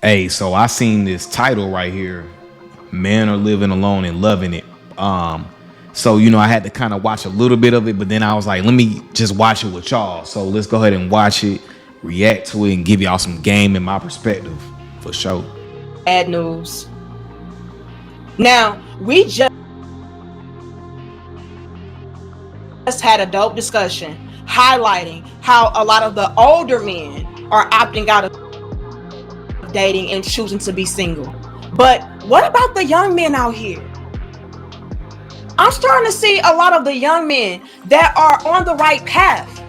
Hey, so I seen this title right here. Men are living alone and loving it. So I had to kind of watch a little bit of it, but then I was like, let me just watch it with y'all. So let's go ahead and watch it, react to it, and give y'all some game in my perspective for sure. Bad news. Now, we just had a dope discussion highlighting how a lot of the older men are opting out of dating and choosing to be single. But what about the young men out here? I'm starting to see a lot of the young men that are on the right path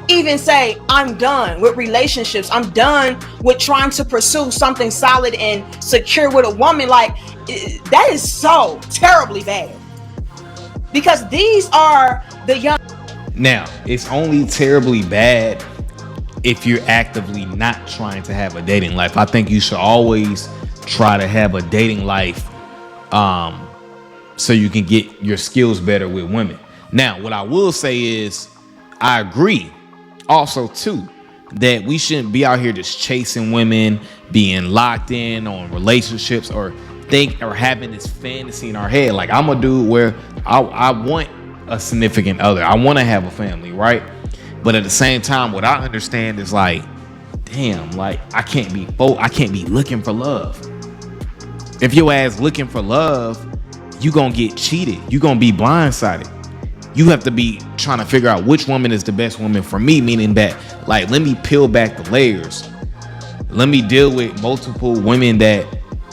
even say, I'm done with relationships. I'm done with trying to pursue something solid and secure with a woman. Like, that is so terribly bad. Because these are the young. Now, it's only terribly bad if you're actively not trying to have a dating life. I think you should always try to have a dating life so you can get your skills better with women. Now, what I will say is I agree also too that we shouldn't be out here just chasing women, being locked in on relationships, or having this fantasy in our head. Like, I'm a dude where I want a significant other. I want to have a family, right? But at the same time, what I understand is like, damn, like I can't be looking for love. If your ass looking for love, you gonna get cheated. You gonna be blindsided. You have to be trying to figure out which woman is the best woman for me, meaning that, like, let me peel back the layers. Let me deal with multiple women that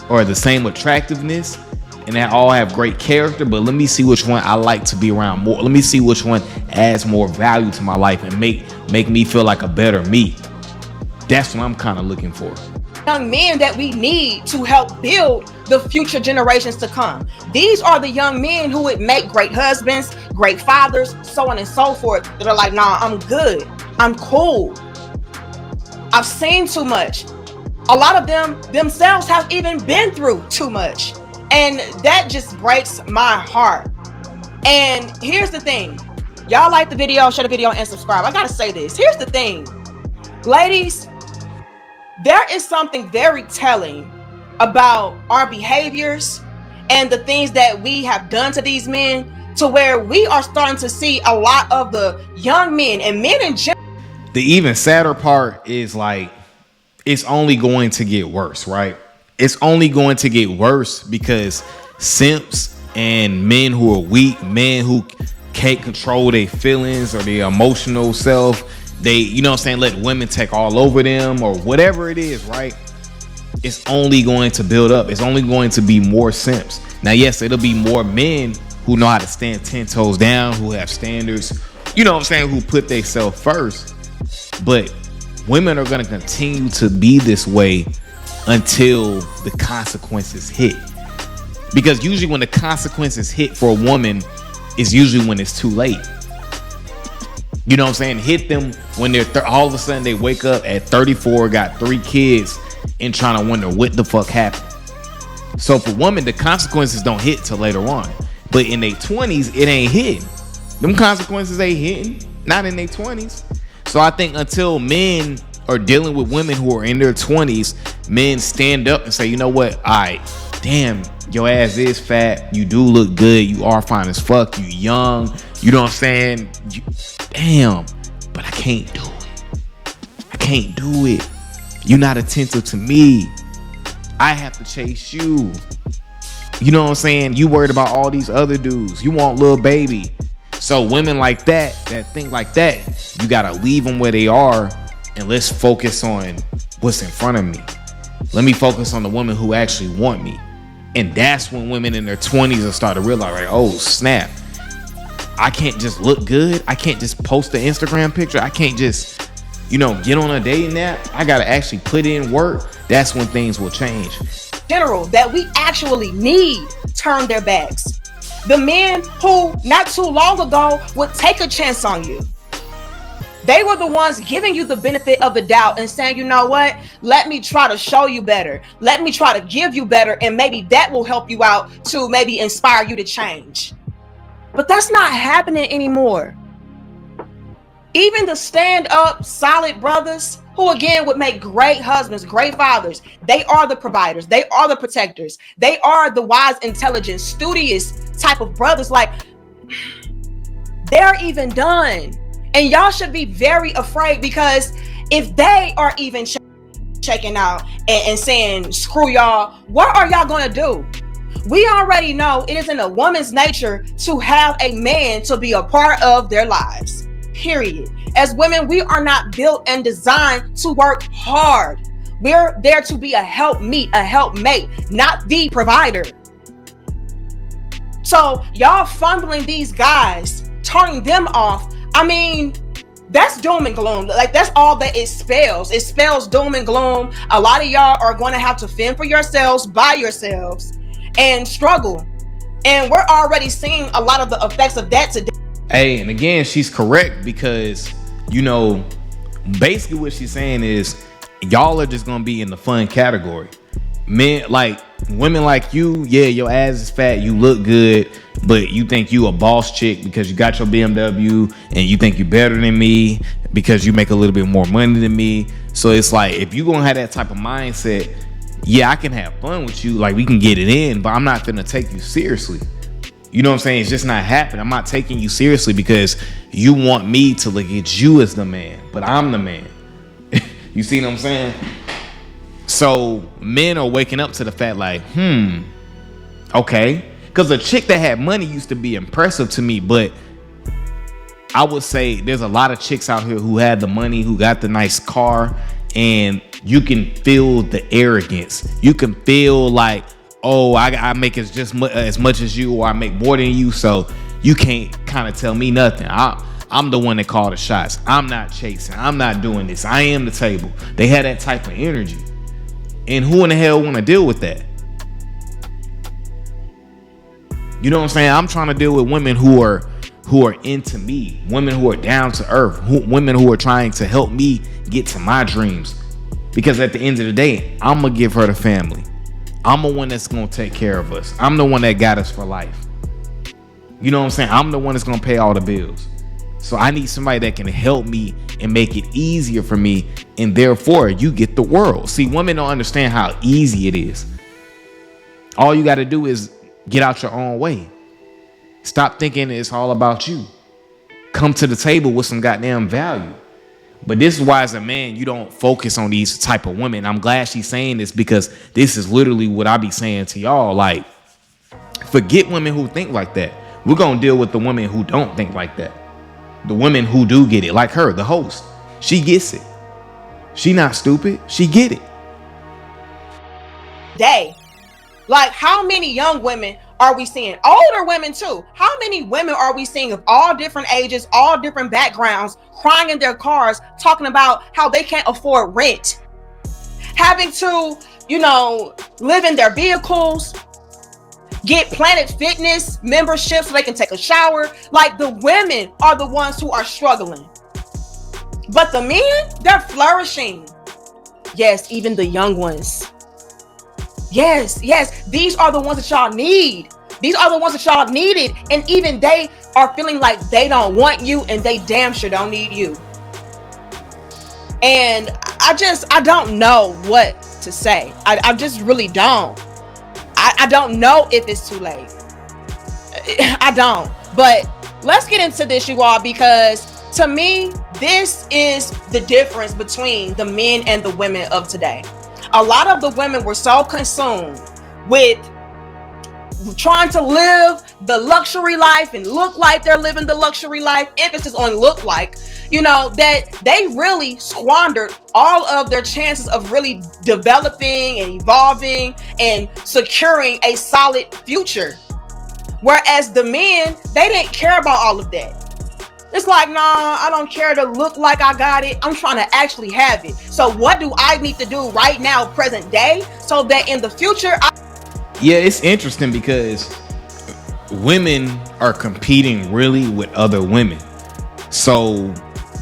are the same attractiveness and that all have great character, but let me see which one I like to be around more. Let me see which one adds more value to my life and make me feel like a better me. That's what I'm kind of looking for. Young men that we need to help build the future generations to come. These are the young men who would make great husbands, great fathers, so on and so forth, that are like, nah, I'm good. I'm cool. I've seen too much. A lot of them themselves have even been through too much. And that just breaks my heart. And here's the thing. Y'all like the video, share the video, and subscribe. I gotta say this. Here's the thing. Ladies, there is something very telling about our behaviors and the things that we have done to these men, to where we are starting to see a lot of the young men and men in general. The even sadder part is, like, it's only going to get worse, right? It's only going to get worse because simps and men who are weak, men who can't control their feelings or their emotional self, they, let women take all over them or whatever it is, right? It's only going to build up. It's only going to be more simps. Now, yes, it'll be more men who know how to stand 10 toes down, who have standards, who put themselves first. But women are going to continue to be this way until the consequences hit. Because usually when the consequences hit for a woman is usually when it's too late. Hit them when they're all of a sudden they wake up at 34, got 3 kids, and trying to wonder what the fuck happened. So for women, the consequences don't hit till later on. But in their 20s, it ain't hitting. Them consequences ain't hitting. Not in their 20s. So I think until men are dealing with women who are in their 20s, men stand up and say, you know what? All right, damn, your ass is fat. You do look good. You are fine as fuck. You young. You know what I'm saying? Damn, but I can't do it. I can't do it. You're not attentive to me. I have to chase you. You know what I'm saying? You worried about all these other dudes. You want little baby. So women like that think like that, you gotta leave them where they are and let's focus on what's in front of me. Let me focus on the women who actually want me. And that's when women in their 20s will start to realize, like, oh snap, I can't just look good. I can't just post an Instagram picture. I can't just, get on a dating app. I gotta actually put in work. That's when things will change. General that we actually need turn their backs. The men who not too long ago would take a chance on you. They were the ones giving you the benefit of the doubt and saying, you know what? Let me try to show you better. Let me try to give you better. And maybe that will help you out to maybe inspire you to change. But that's not happening anymore. Even the stand up solid brothers who again would make great husbands, great fathers. They are the providers. They are the protectors. They are the wise, intelligent, studious type of brothers. Like, they're even done. And y'all should be very afraid, because if they are even checking out and saying, screw y'all, what are y'all going to do? We already know it is in a woman's nature to have a man to be a part of their lives. Period. As women, we are not built and designed to work hard. We're there to be a helpmeet, a helpmate, not the provider. So y'all fondling these guys, turning them off, I mean, that's doom and gloom. Like, that's all that it spells. It spells doom and gloom. A lot of y'all are going to have to fend for yourselves by yourselves and struggle. And we're already seeing a lot of the effects of that today. Hey, and again, she's correct, because, you know, basically what she's saying is y'all are just going to be in the fun category. Men, like women like you, yeah, your ass is fat, you look good, but you think you a boss chick because you got your BMW, and you think you better than me because you make a little bit more money than me. So it's like, if you gonna have that type of mindset, yeah, I can have fun with you, like we can get it in, but I'm not gonna take you seriously. You know what I'm saying? It's just not happening. I'm not taking you seriously because you want me to look at you as the man, but I'm the man. You see what I'm saying? So men are waking up to the fact like, okay. Because a chick that had money used to be impressive to me, but I would say there's a lot of chicks out here who had the money, who got the nice car, and you can feel the arrogance. You can feel like, oh, I make as much as you, or I make more than you, so you can't kind of tell me nothing. I'm the one that called the shots. I'm not chasing. I'm not doing this. I am the table. They had that type of energy. And who in the hell want to deal with that? You know what I'm saying? I'm trying to deal with women who are into me, women who are down to earth, women who are trying to help me get to my dreams. Because at the end of the day, I'm gonna give her the family. I'm the one that's gonna take care of us. I'm the one that got us for life. You know what I'm saying? I'm the one that's gonna pay all the bills. So I need somebody that can help me and make it easier for me, and therefore you get the world. See, women don't understand how easy it is. All you got to do is get out your own way. Stop thinking it's all about you. Come to the table with some goddamn value. But this is why, as a man, you don't focus on these type of women. I'm glad she's saying this, because this is literally what I be saying to y'all. Like, forget women who think like that. We're going to deal with the women who don't think like that. The women who do get it, like her, the host. She gets it. She not stupid. She get it. Like, how many young women are we seeing? Older women too. How many women are we seeing of all different ages, all different backgrounds, crying in their cars, talking about how they can't afford rent, having to, live in their vehicles, get Planet Fitness memberships so they can take a shower? Like, the women are the ones who are struggling. But the men, they're flourishing. Yes, even the young ones. Yes. These are the ones that y'all need. These are the ones that y'all needed. And even they are feeling like they don't want you, and they damn sure don't need you. And I don't know what to say. I just really don't. I don't know if it's too late. I don't. But let's get into this, you all, because to me, this is the difference between the men and the women of today. A lot of the women were so consumed with trying to live the luxury life and look like they're living the luxury life, emphasis on look like, that they really squandered all of their chances of really developing and evolving and securing a solid future. Whereas the men, they didn't care about all of that. It's like, nah, I don't care to look like I got it. I'm trying to actually have it. So what do I need to do right now, present day, so that in the future, Yeah, it's interesting because women are competing really with other women. So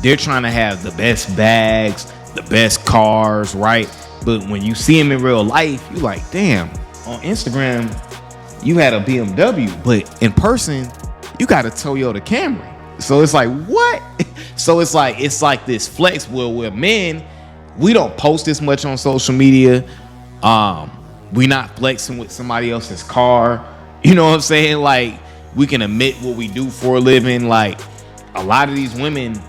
they're trying to have the best bags, the best cars, right? But when you see them in real life, you like, damn, on Instagram, you had a BMW, but in person, you got a Toyota Camry. So it's like, what? So it's like this flex where men, we don't post this much on social media. We not flexing with somebody else's car. You know what I'm saying? Like, we can admit what we do for a living. Like, a lot of these women,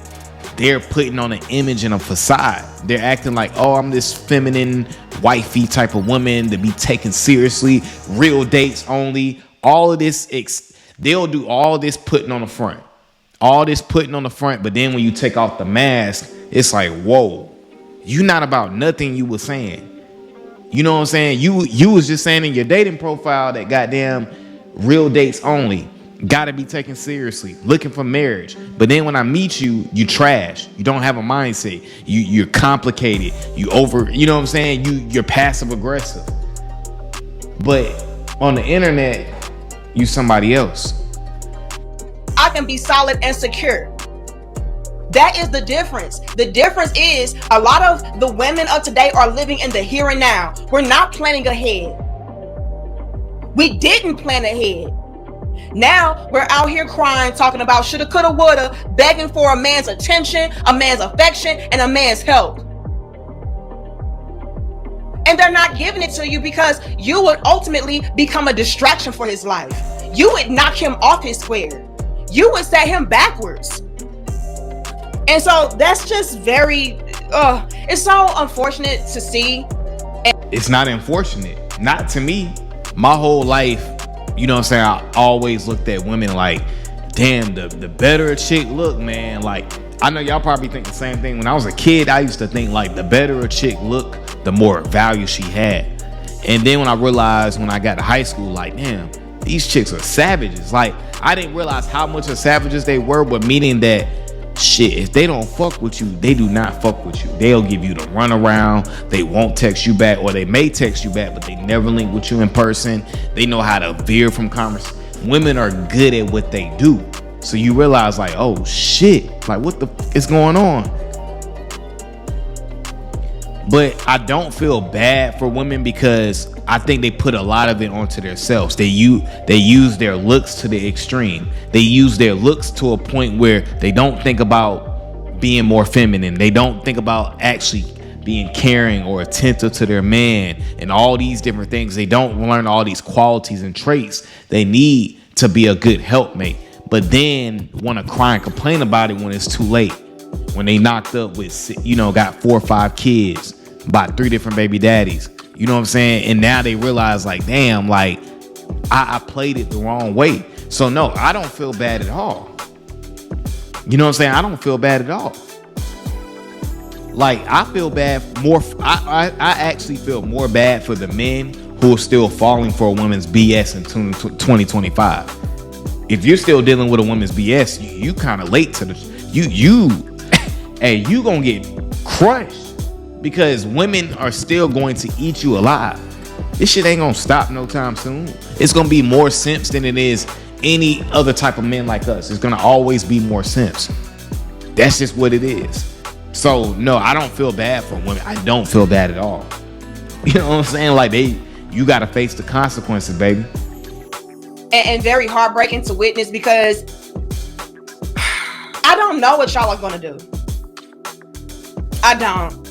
they're putting on an image and a facade. They're acting like, oh, I'm this feminine, wifey type of woman to be taken seriously, real dates only. All of this, they'll do all this putting on the front. All this putting on the front, but then when you take off the mask, it's like, whoa, you not about nothing you were saying. You know what I'm saying? You was just saying in your dating profile that goddamn real dates only, gotta be taken seriously, looking for marriage. But then when I meet you, you trash. You don't have a mindset. You're complicated. You know what I'm saying? You're passive aggressive. But on the internet, you somebody else. I can be solid and secure. That is the difference. The difference is a lot of the women of today are living in the here and now. We're not planning ahead. We didn't plan ahead. Now we're out here crying, talking about shoulda, coulda, woulda, begging for a man's attention, a man's affection, and a man's help. And they're not giving it to you because you would ultimately become a distraction for his life. You would knock him off his square. You would set him backwards. And so that's just very, it's so unfortunate to see. It's not unfortunate. Not to me. My whole life, you know what I'm saying, I always looked at women like, damn, the better a chick look, man. Like, I know y'all probably think the same thing. When I was a kid, I used to think like the better a chick look, the more value she had. And then when I realized when I got to high school, like, damn, these chicks are savages. Like, I didn't realize how much of savages they were, but meaning that, shit, if they don't fuck with you, they do not fuck with you. They'll give you the runaround. They won't text you back, or they may text you back, but they never link with you in person. They know how to veer from conversation. Women are good at what they do. So you realize like, oh shit, like what the f is going on? But I don't feel bad for women because I think they put a lot of it onto themselves. They use their looks to the extreme. They use their looks to a point where they don't think about being more feminine. They don't think about actually being caring or attentive to their man and all these different things. They don't learn all these qualities and traits they need to be a good helpmate. But then want to cry and complain about it when it's too late. When they knocked up with, you know, got 4 or 5 kids, by 3 different baby daddies. You know what I'm saying? And now they realize like, damn, like I played it the wrong way. So no, I don't feel bad at all. You know what I'm saying? I don't feel bad at all. Like I feel bad more. I actually feel more bad for the men who are still falling for a woman's BS in 2025. If you're still dealing with a woman's BS, you kind of late to the hey, you gonna get crushed. Because women are still going to eat you alive. This shit ain't gonna stop no time soon. It's gonna be more simps than it is any other type of men like us. It's gonna always be more simps. That's just what it is. So no, I don't feel bad for women. I don't feel bad at all. You know what I'm saying? Like you gotta face the consequences, baby. And very heartbreaking to witness because I don't know what y'all are gonna do. I don't.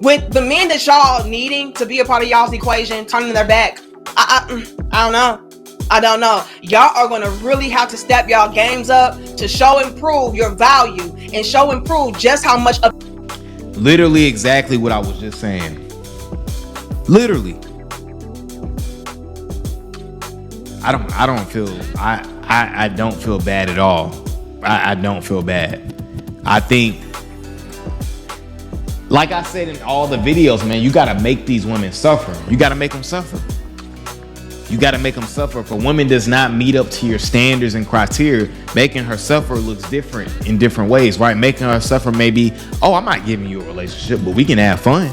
With the men that y'all needing to be a part of y'all's equation, turning their back, I don't know. I don't know. Y'all are going to really have to step y'all games up to show and prove your value and show and prove just how much. Literally exactly what I was just saying. Literally. I don't feel bad at all. I don't feel bad. I think, like I said in all the videos, man, you got to make these women suffer. You got to make them suffer. You got to make them suffer. If a woman does not meet up to your standards and criteria, making her suffer looks different in different ways, right? Making her suffer maybe, oh, I'm not giving you a relationship, but we can have fun.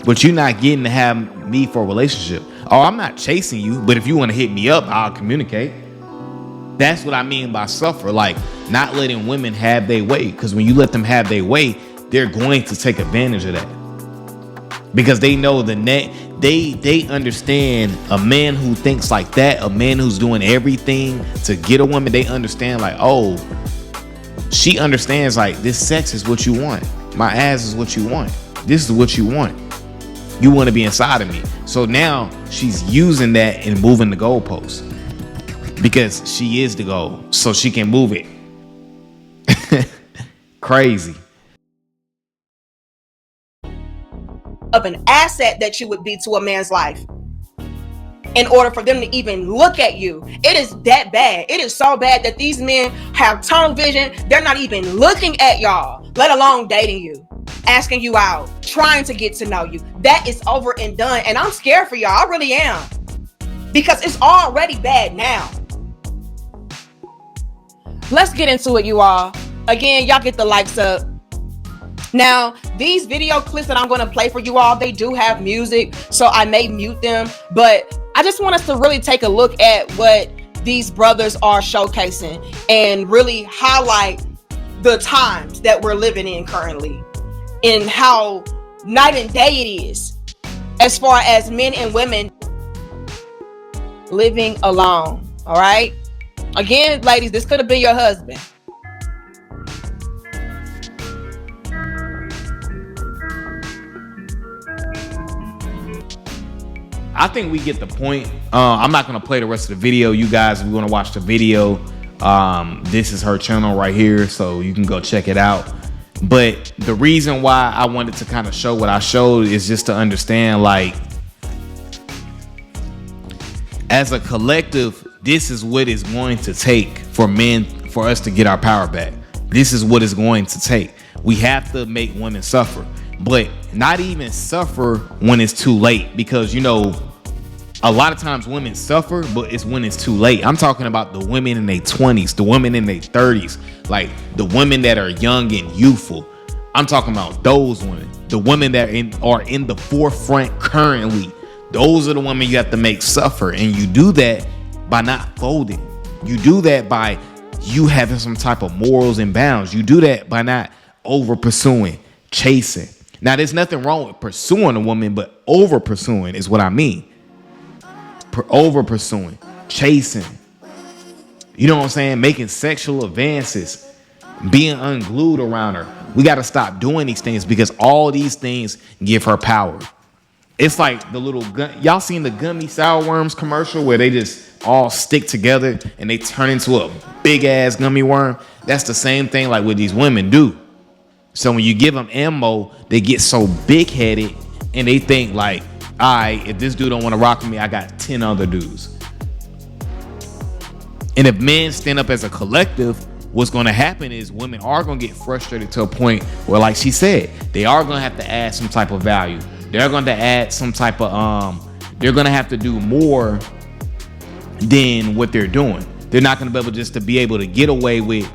But you're not getting to have me for a relationship. Oh, I'm not chasing you, but if you want to hit me up, I'll communicate. That's what I mean by suffer. Like not letting women have their way. Because when you let them have their way, they're going to take advantage of that. Because they know the net. They understand a man who thinks like that, a man who's doing everything to get a woman. They understand like, oh, she understands like this sex is what you want. My ass is what you want. This is what you want. You want to be inside of me. So now she's using that and moving the goalpost because she is the goal, so she can move it. Crazy. Of an asset that you would be to a man's life in order for them to even look at you. It is that bad. It is so bad that these men have tunnel vision. They're not even looking at y'all, let alone dating you, asking you out, trying to get to know you. That is over and done. And I'm scared for y'all. I really am. Because it's already bad now. Let's get into it, you all. Again, y'all get the likes up. Now, these video clips that I'm going to play for you all, they do have music, so I may mute them, but I just want us to really take a look at what these brothers are showcasing and really highlight the times that we're living in currently and how night and day it is as far as men and women living alone. All right. Again, ladies, this could have been your husband. I think we get the point. I'm not going to play the rest of the video. You guys, if you want to watch the video, this is her channel right here, so you can go check it out. But the reason why I wanted to kind of show what I showed is just to understand, like, as a collective, this is what it's going to take for men, for us to get our power back. This is what it's going to take. We have to make women suffer. But not even suffer when it's too late, because you know a lot of times women suffer, but it's when it's too late. I'm talking about the women in their 20s, the women in their 30s, like the women that are young and youthful. I'm talking about those women, the women that are in the forefront currently. Those are the women you have to make suffer, and you do that by not folding. You do that by you having some type of morals and bounds. You do that by not over pursuing, chasing. Now, there's nothing wrong with pursuing a woman, but over pursuing is what I mean. Over pursuing, chasing. You know what I'm saying? Making sexual advances, being unglued around her. We got to stop doing these things because all these things give her power. It's like the little y'all seen the gummy sour worms commercial where they just all stick together and they turn into a big ass gummy worm. That's the same thing like what these women do. So when you give them ammo, they get so big headed and they think like, all right, if this dude don't want to rock with me, I got 10 other dudes. And if men stand up as a collective, what's going to happen is women are going to get frustrated to a point where, like she said, they are going to have to add some type of value. They're going to add some type of, they're going to have to do more than what they're doing. They're not going to be able just to be able to get away with,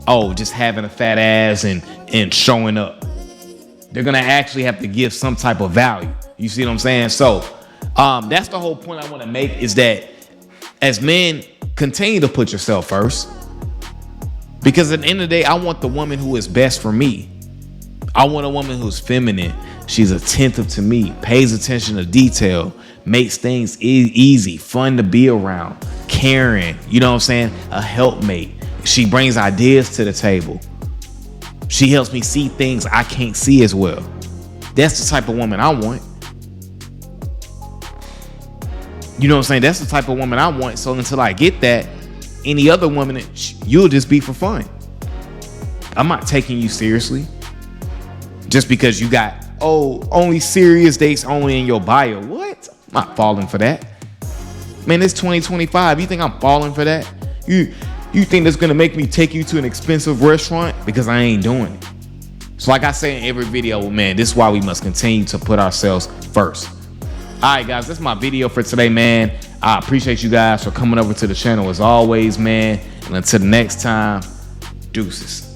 oh, just having a fat ass and showing up. They're going to actually have to give some type of value. You see what I'm saying? So that's the whole point I want to make, is that as men, continue to put yourself first. Because at the end of the day, I want the woman who is best for me. I want a woman who's feminine. She's attentive to me, pays attention to detail, makes things easy, fun to be around, caring, you know what I'm saying? A helpmate. She brings ideas to the table. She helps me see things I can't see as well. That's the type of woman I want. You know what I'm saying? That's the type of woman I want. So until I get that, any other woman, you'll just be for fun. I'm not taking you seriously just because you got, only serious dates only in your bio. What? I'm not falling for that. Man, it's 2025. You think I'm falling for that? You think that's gonna make me take you to an expensive restaurant? Because I ain't doing it. So like I say in every video, man, this is why we must continue to put ourselves first. All right, guys, that's my video for today, man. I appreciate you guys for coming over to the channel as always, man. And until the next time, deuces.